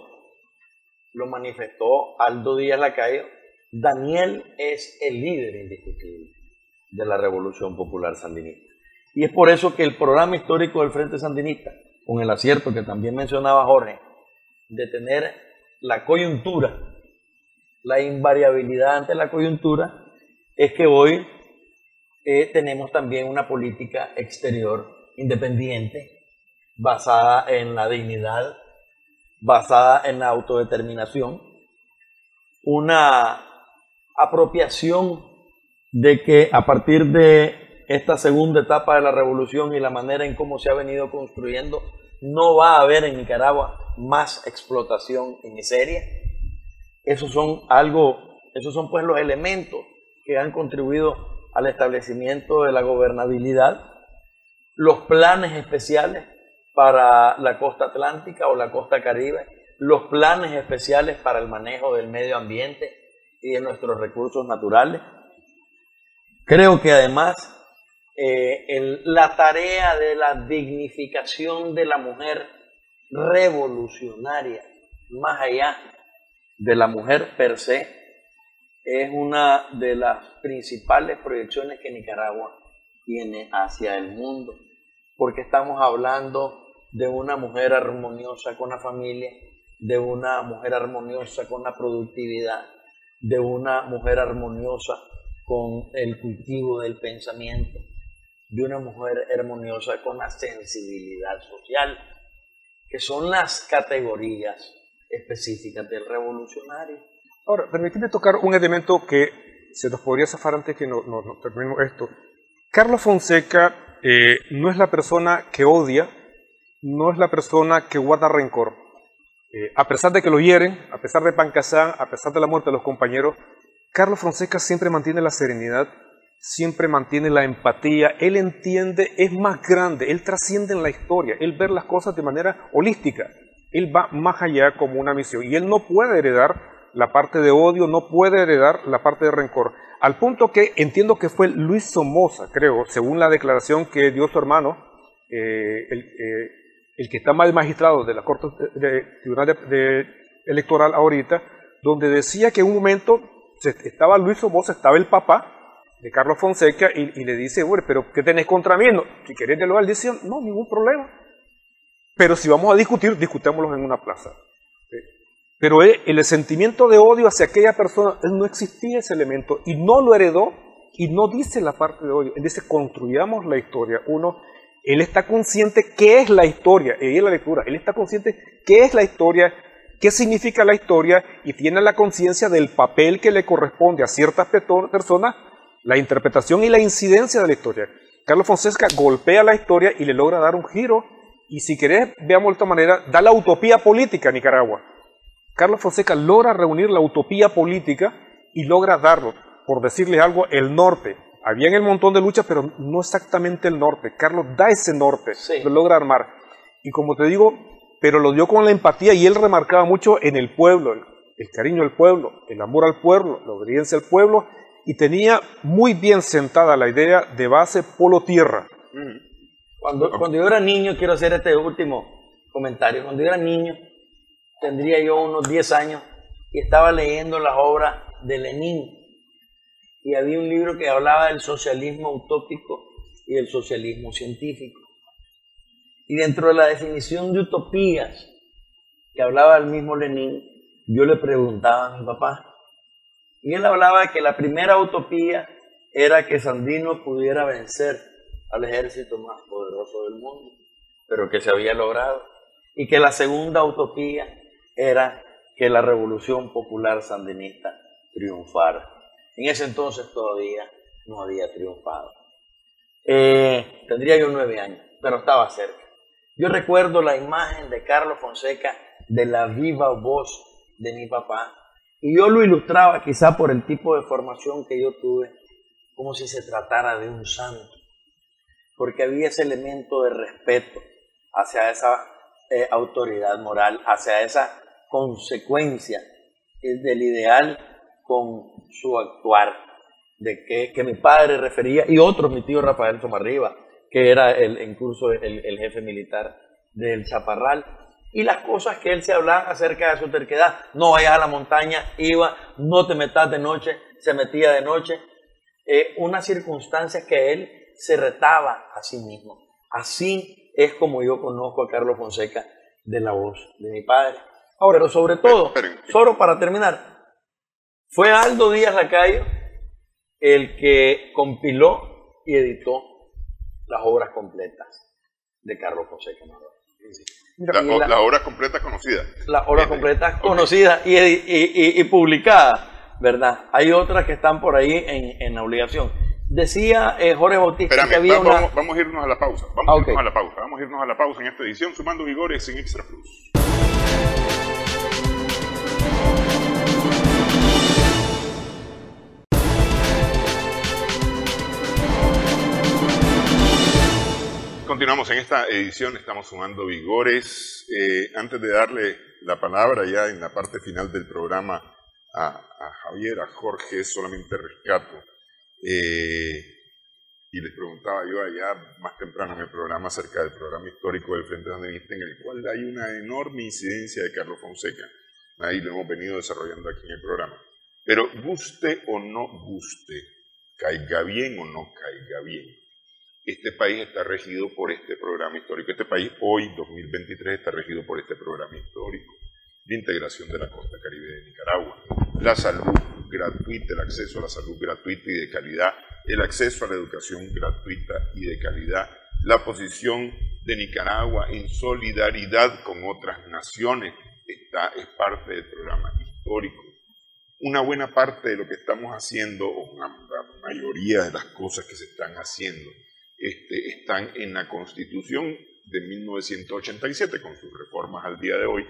manifestó Aldo Díaz Lacayo, Daniel es el líder indiscutible de la Revolución Popular Sandinista. Y es por eso que el programa histórico del Frente Sandinista, con el acierto que también mencionaba Jorge, de tener la coyuntura, la invariabilidad ante la coyuntura, es que hoy tenemos también una política exterior independiente, basada en la dignidad, basada en la autodeterminación, una apropiación de que a partir de esta segunda etapa de la revolución y la manera en cómo se ha venido construyendo, no va a haber en Nicaragua más explotación y miseria. Esos son pues los elementos que han contribuido al establecimiento de la gobernabilidad, los planes especiales para la costa atlántica o la costa caribe, los planes especiales para el manejo del medio ambiente y de nuestros recursos naturales. Creo que además la tarea de la dignificación de la mujer revolucionaria, más allá de la mujer per se, es una de las principales proyecciones que Nicaragua tiene hacia el mundo, porque estamos hablando de una mujer armoniosa con la familia, de una mujer armoniosa con la productividad, de una mujer armoniosa con el cultivo del pensamiento, de una mujer armoniosa con la sensibilidad social, que son las categorías específicas del revolucionario. Ahora, permíteme tocar un elemento que se nos podría zafar antes que no terminemos esto. Carlos Fonseca no es la persona que odia, no es la persona que guarda rencor. A pesar de que lo hieren, a pesar de Pancasán, a pesar de la muerte de los compañeros, Carlos Fonseca siempre mantiene la serenidad, siempre mantiene la empatía, él entiende, es más grande, él trasciende en la historia, él ve las cosas de manera holística, él va más allá como una misión y él no puede heredar la parte de odio, no puede heredar la parte de rencor, al punto que entiendo que fue Luis Somoza, creo, según la declaración que dio su hermano, el que está mal magistrado de la Corte Tribunal Electoral ahorita, donde decía que en un momento estaba Luis Somoza, estaba el papá de Carlos Fonseca y le dice, bueno, pero ¿qué tenés contra mí? No, si querés dialogar, dice, no, ningún problema. Pero si vamos a discutir, discutámoslo en una plaza. Pero el sentimiento de odio hacia aquella persona, no existía ese elemento y no lo heredó y no dice la parte de odio. Él dice, construyamos la historia. Él está consciente qué es la historia, y la lectura, él está consciente qué es la historia, qué significa la historia y tiene la conciencia del papel que le corresponde a ciertas personas, la interpretación y la incidencia de la historia. Carlos Fonseca golpea la historia y le logra dar un giro, y si querés, veamos de esta manera, da la utopía política a Nicaragua. Carlos Fonseca logra reunir la utopía política y logra darlo, por decirles algo, el norte. Había el montón de luchas, pero no exactamente el norte. Carlos da ese norte, Sí. lo logra armar. Y como te digo, pero lo dio con la empatía, y él remarcaba mucho en el pueblo, el cariño al pueblo, el amor al pueblo, la obediencia al pueblo, y tenía muy bien sentada la idea de base polo-tierra. Cuando yo era niño, quiero hacer este último comentario, cuando yo era niño, tendría yo unos 10 años, y estaba leyendo las obras de Lenin, y había un libro que hablaba del socialismo utópico y del socialismo científico. Y dentro de la definición de utopías que hablaba el mismo Lenin, yo le preguntaba a mi papá, y él hablaba de que la primera utopía era que Sandino pudiera vencer al ejército más poderoso del mundo, pero que se había logrado, y que la segunda utopía era que la revolución popular sandinista triunfara. En ese entonces todavía no había triunfado. Tendría yo 9 años, pero estaba cerca. Yo recuerdo la imagen de Carlos Fonseca de la viva voz de mi papá, y yo lo ilustraba quizá por el tipo de formación que yo tuve, como si se tratara de un santo, porque había ese elemento de respeto hacia esa autoridad moral, hacia esa consecuencia del ideal con su actuar, de que mi padre refería, y otros, mi tío Rafael Somarriba, que era incluso el jefe militar del Chaparral, y las cosas que él se hablaba acerca de su terquedad. No vayas a la montaña, iba, no te metas de noche, se metía de noche. Una circunstancia que él se retaba a sí mismo. Así es como yo conozco a Carlos Fonseca de la voz de mi padre. Ahora, pero sobre todo, solo para terminar, fue Aldo Díaz Lacayo el que compiló y editó las obras completas de Carlos Fonseca Amador. Las obras completas conocidas. Las obras completas conocidas y publicadas, ¿verdad? Hay otras que están por ahí en la obligación. Decía Jorge Bautista. Espérame, que había vamos a irnos a la pausa. Vamos a irnos a la pausa en esta edición, Sumando Vigores en Extra Plus. Continuamos en esta edición, estamos sumando vigores. Antes de darle la palabra ya en la parte final del programa a Javier, a Jorge, solamente rescato. Y les preguntaba yo allá más temprano en el programa acerca del programa histórico del Frente Sandinista, en el cual hay una enorme incidencia de Carlos Fonseca. Ahí lo hemos venido desarrollando aquí en el programa. Pero guste o no guste, caiga bien o no caiga bien, este país está regido por este programa histórico. Este país hoy, 2023, está regido por este programa histórico de integración de la costa caribe de Nicaragua. La salud gratuita, el acceso a la salud gratuita y de calidad, el acceso a la educación gratuita y de calidad, la posición de Nicaragua en solidaridad con otras naciones, es parte del programa histórico. Una buena parte de lo que estamos haciendo, o la mayoría de las cosas que se están haciendo, están en la Constitución de 1987 con sus reformas al día de hoy,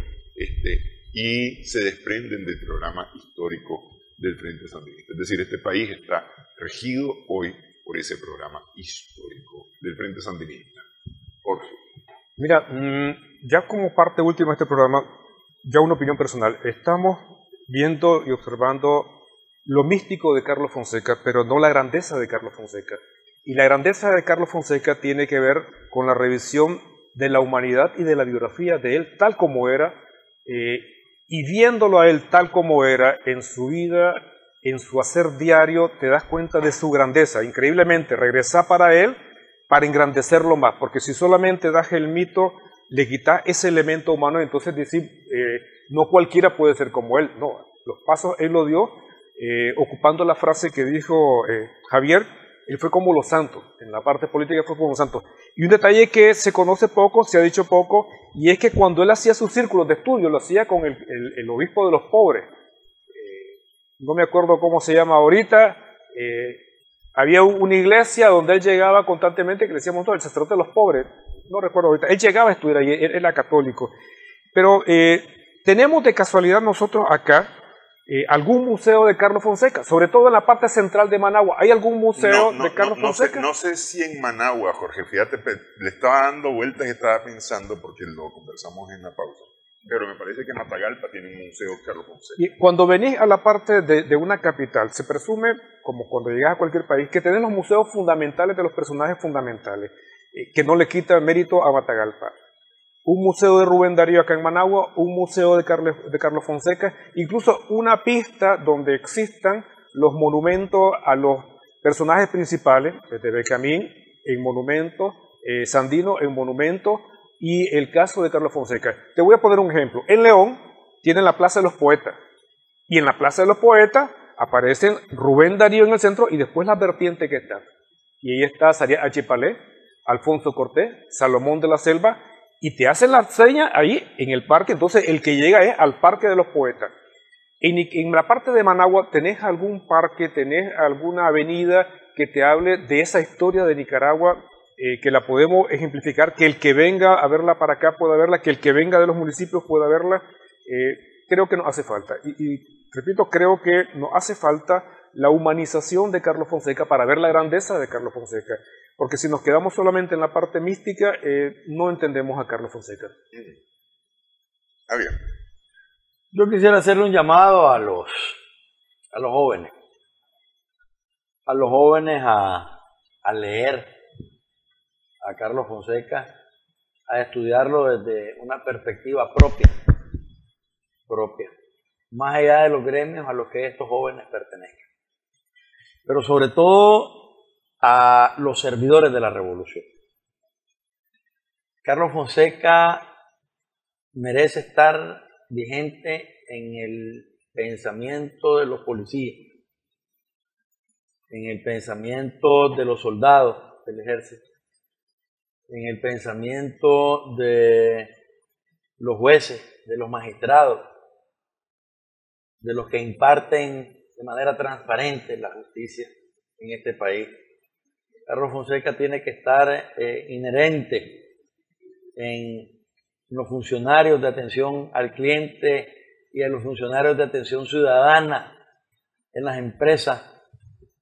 y se desprenden del programa histórico del Frente Sandinista. Es decir, este país está regido hoy por ese programa histórico del Frente Sandinista. Jorge. Mira, ya como parte última de este programa, ya una opinión personal, estamos viendo y observando lo místico de Carlos Fonseca, pero no la grandeza de Carlos Fonseca. Y la grandeza de Carlos Fonseca tiene que ver con la revisión de la humanidad y de la biografía de él tal como era, y viéndolo a él tal como era en su vida, en su hacer diario, te das cuenta de su grandeza. Increíblemente, regresa para él para engrandecerlo más, porque si solamente das el mito, le quitas ese elemento humano, entonces decir, no cualquiera puede ser como él. No, los pasos él lo dio, ocupando la frase que dijo Javier, él fue como los santos, en la parte política fue como los santos. Y un detalle que se conoce poco, se ha dicho poco, y es que cuando él hacía sus círculos de estudio, lo hacía con el obispo de los pobres. No me acuerdo cómo se llama ahorita. Había una iglesia donde él llegaba constantemente, que le decíamos todo, el sacerdote de los pobres. No recuerdo ahorita. Él llegaba a estudiar ahí, él era católico. Pero tenemos de casualidad nosotros acá algún museo de Carlos Fonseca, sobre todo en la parte central de Managua. ¿Hay algún museo de Carlos Fonseca? No sé si en Managua, Jorge, fíjate, le estaba dando vueltas y estaba pensando, porque lo conversamos en la pausa, pero me parece que Matagalpa tiene un museo de Carlos Fonseca. Y cuando venís a la parte de una capital, se presume, como cuando llegas a cualquier país, que tenés los museos fundamentales de los personajes fundamentales, que no le quita mérito a Matagalpa. Un museo de Rubén Darío acá en Managua, un museo de Carlos Fonseca, incluso una pista donde existan los monumentos a los personajes principales, desde Benjamín en monumento, Sandino en monumento, y el caso de Carlos Fonseca. Te voy a poner un ejemplo. En León tienen la Plaza de los Poetas, y en la Plaza de los Poetas aparecen Rubén Darío en el centro y después la vertiente que está. Y ahí está Saria H. Palé, Alfonso Cortés, Salomón de la Selva, y te hacen la seña ahí en el parque. Entonces el que llega es al Parque de los Poetas. En la parte de Managua, ¿tenés algún parque, tenés alguna avenida que te hable de esa historia de Nicaragua, que la podemos ejemplificar, que el que venga a verla para acá pueda verla, que el que venga de los municipios pueda verla? Creo que nos hace falta. Y repito, creo que nos hace falta la humanización de Carlos Fonseca para ver la grandeza de Carlos Fonseca. Porque si nos quedamos solamente en la parte mística, no entendemos a Carlos Fonseca. Bien. Yo quisiera hacerle un llamado a los jóvenes. A los jóvenes a leer a Carlos Fonseca, a estudiarlo desde una perspectiva propia, más allá de los gremios a los que estos jóvenes pertenezcan. Pero sobre todo a los servidores de la revolución. Carlos Fonseca merece estar vigente en el pensamiento de los policías, en el pensamiento de los soldados del ejército, en el pensamiento de los jueces, de los magistrados, de los que imparten de manera transparente la justicia en este país. Carlos Fonseca tiene que estar inherente en los funcionarios de atención al cliente y a los funcionarios de atención ciudadana, en las empresas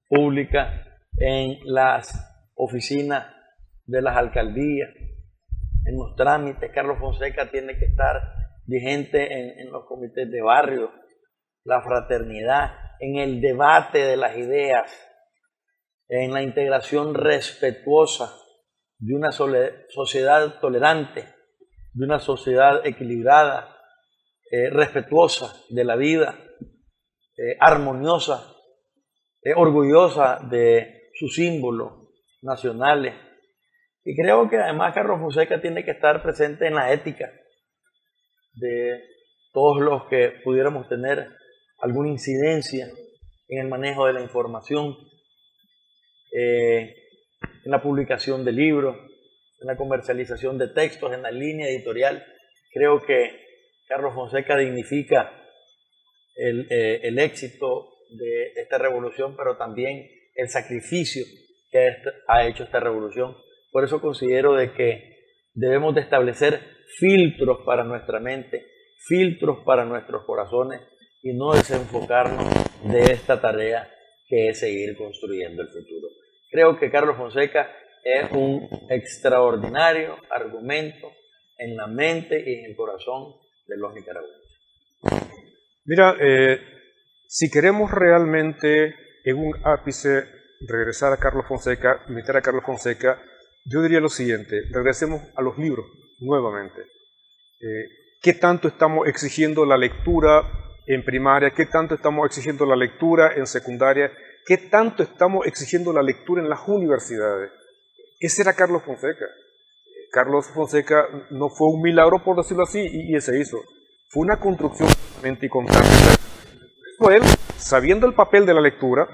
públicas, en las oficinas de las alcaldías, en los trámites. Carlos Fonseca tiene que estar vigente en los comités de barrio, la fraternidad, en el debate de las ideas, en la integración respetuosa de una sociedad tolerante, de una sociedad equilibrada, respetuosa de la vida, armoniosa, orgullosa de sus símbolos nacionales. Y creo que además Carlos Fonseca tiene que estar presente en la ética de todos los que pudiéramos tener alguna incidencia en el manejo de la información, en la publicación de libros, en la comercialización de textos, en la línea editorial. Creo que Carlos Fonseca dignifica el éxito de esta revolución, pero también el sacrificio que ha hecho esta revolución. Por eso considero de que debemos de establecer filtros para nuestra mente, filtros para nuestros corazones, y no desenfocarnos de esta tarea que es seguir construyendo el futuro. Creo que Carlos Fonseca es un extraordinario argumento en la mente y en el corazón de los nicaragüenses. Mira, si queremos realmente en un ápice regresar a Carlos Fonseca, imitar a Carlos Fonseca, yo diría lo siguiente: regresemos a los libros nuevamente. ¿Qué tanto estamos exigiendo la lectura en primaria? ¿Qué tanto estamos exigiendo la lectura en secundaria? ¿Qué tanto estamos exigiendo la lectura en las universidades? Ese era Carlos Fonseca. Carlos Fonseca no fue un milagro, por decirlo así, y se hizo. Fue una construcción permanente y constante. Por eso él, sabiendo el papel de la lectura,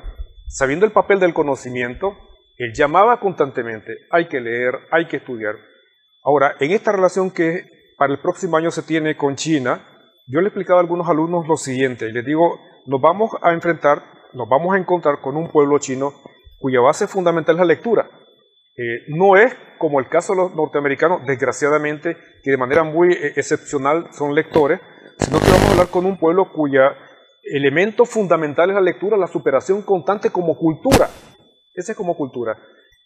sabiendo el papel del conocimiento, Él llamaba constantemente, hay que leer, hay que estudiar. Ahora, en esta relación que para el próximo año se tiene con China, yo le explicaba a algunos alumnos lo siguiente, les digo, nos vamos a encontrar con un pueblo chino cuya base fundamental es la lectura. No es como el caso de los norteamericanos, desgraciadamente, que de manera muy excepcional son lectores, sino que vamos a hablar con un pueblo cuya elemento fundamental es la lectura, la superación constante como cultura. Esa es como cultura.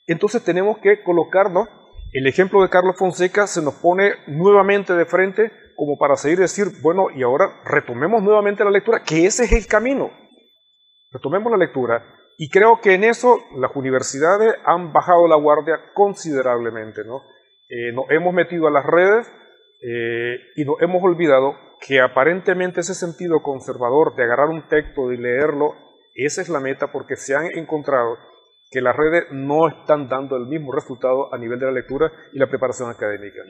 Entonces tenemos que colocarnos, el ejemplo de Carlos Fonseca se nos pone nuevamente de frente como para seguir decir, bueno, y ahora retomemos nuevamente la lectura, que ese es el camino. Retomemos la lectura. Y creo que en eso las universidades han bajado la guardia considerablemente, ¿no? Nos hemos metido a las redes y nos hemos olvidado que aparentemente ese sentido conservador de agarrar un texto y leerlo, esa es la meta, porque se han encontrado que las redes no están dando el mismo resultado a nivel de la lectura y la preparación académica.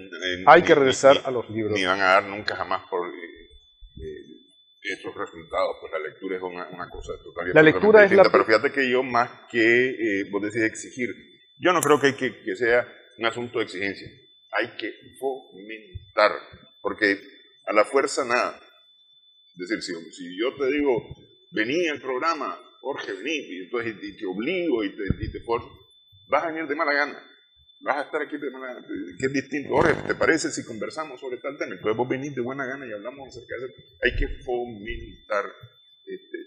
Hay que regresar a los libros. Ni van a dar nunca jamás por esos resultados, pues la lectura es una cosa totalmente la lectura es distinta, pero fíjate que yo más que, vos decís exigir, yo no creo que sea un asunto de exigencia, hay que fomentar, porque a la fuerza nada. Es decir, si yo te digo, vení al programa, Jorge, vení, y entonces y te obligo y te forzo, vas a venir de mala gana, vas a estar aquí de mala gana, que es distinto. Jorge, ¿te parece si conversamos sobre tal tema? Entonces vos venís de buena gana y hablamos acerca de eso. Hay que fomentar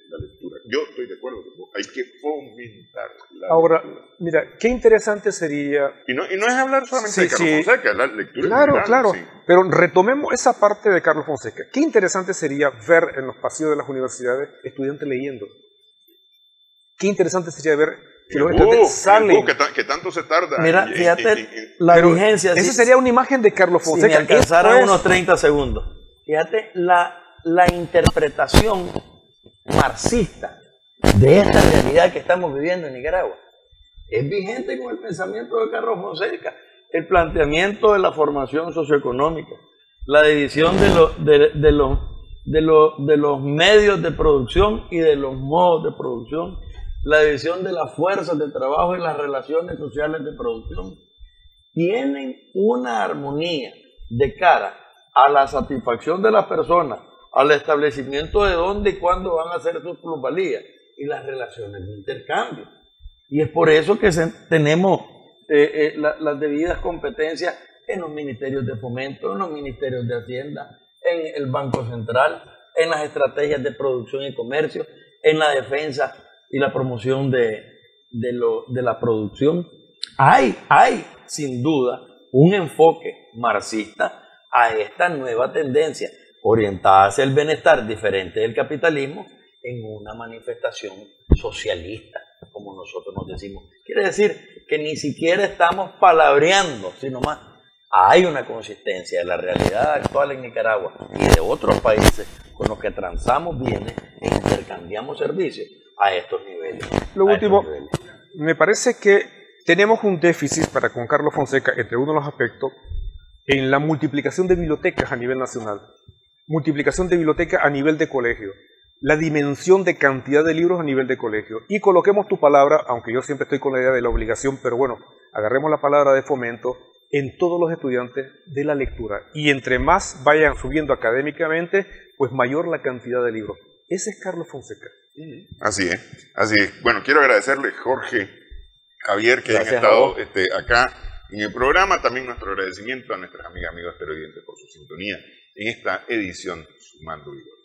la lectura. Yo estoy de acuerdo con vos, hay que fomentar la Ahora, lectura. mira, qué interesante sería... Y no es hablar solamente de Carlos Fonseca, la lectura Claro, general, claro, sí. pero retomemos esa parte de Carlos Fonseca. Qué interesante sería ver en los pasillos de las universidades estudiantes leyendo. Qué interesante sería ver que los estudiantes salen. Que tanto se tarda. Mira, fíjate la vigencia. Esa sería una imagen de Carlos Fonseca. Si me alcanzaran unos 30 segundos. Fíjate la interpretación marxista de esta realidad que estamos viviendo en Nicaragua. Es vigente con el pensamiento de Carlos Fonseca. El planteamiento de la formación socioeconómica, la división de los medios de producción y de los modos de producción, la división de las fuerzas de trabajo y las relaciones sociales de producción, tienen una armonía de cara a la satisfacción de las personas, al establecimiento de dónde y cuándo van a hacer sus plusvalías y las relaciones de intercambio. Y es por eso que tenemos las debidas competencias en los ministerios de fomento, en los ministerios de Hacienda, en el Banco Central, en las estrategias de producción y comercio, en la defensa y la promoción de la producción. Hay sin duda un enfoque marxista a esta nueva tendencia orientada hacia el bienestar diferente del capitalismo en una manifestación socialista, como nosotros nos decimos. Quiere decir que ni siquiera estamos palabreando, sino más hay una consistencia de la realidad actual en Nicaragua y de otros países con los que transamos bienes e intercambiamos servicios a estos niveles. Lo último, me parece que tenemos un déficit para con Carlos Fonseca, entre uno de los aspectos, en la multiplicación de bibliotecas a nivel nacional, multiplicación de bibliotecas a nivel de colegio, la dimensión de cantidad de libros a nivel de colegio. Y coloquemos tu palabra, aunque yo siempre estoy con la idea de la obligación, pero bueno, agarremos la palabra de fomento en todos los estudiantes de la lectura. Y entre más vayan subiendo académicamente, pues mayor la cantidad de libros. Ese es Carlos Fonseca. Así es, así es. Bueno, quiero agradecerle, Jorge, Javier, que hayan estado acá en el programa. También nuestro agradecimiento a nuestras amigas y amigos televidentes por su sintonía en esta edición Sumando Vigor.